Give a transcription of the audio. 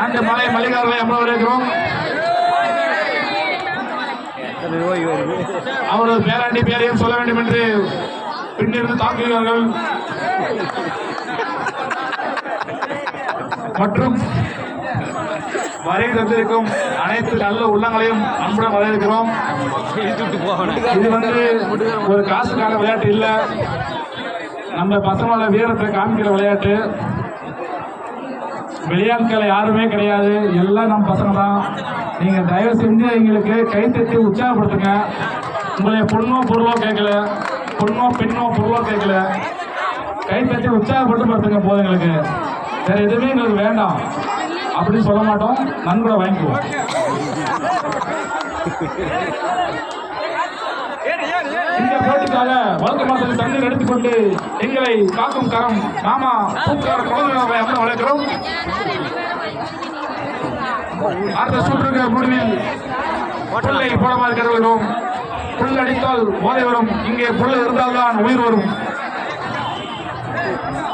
அந்த மலை மல்லிகார்களை அமர இருக்கிறோம். அவரது பேராண்டி பேரையும் சொல்ல வேண்டும் என்று பின்னிருந்து தாக்குகிறார்கள். மற்றும் வரையில் தந்திருக்கும் அனைத்து நல்ல உள்ளங்களையும் அன்புடன் வரவேற்கிறோம். இது ஒரு காசுக்கான விளையாட்டு இல்லை, நம்ம பசங்களோட வீரத்தை காமிக்கிற விளையாட்டு. விளையாட்டுகளை யாருமே கிடையாது, எல்லாம் நம்ம பசங்க தான். நீங்கள் தயவு செஞ்சு எங்களுக்கு கைத்தட்டி உற்சாகப்படுத்துங்க. உங்களை பொண்ணோ பொருளோ கேட்கல, பொண்ணோ பெண்ணோ பொருளோ கேட்கல, கைத்தட்டி உற்சாகப்பட்டு படுத்துங்க போதும். எங்களுக்கு வேற எதுவுமே எங்களுக்கு வேண்டாம் அப்படின்னு சொல்ல மாட்டோம். நன்கொடை வாங்கிக்குவோம். இந்த போட்டிக்காக வழக்கு மாதத்தில் தண்ணீர் எடுத்துக்கொண்டு எங்களை காக்கும் கரம் மாமா பூக்கார குழந்தை வளர்க்கிறோம். அடுத்த சுற்றுக்கு முடிவில் புல்லை போடமாக கருவுகிறோம். புல் அடித்தால் போதை வரும், இங்கே புல் இருந்தால்தான் உயிர் வரும்.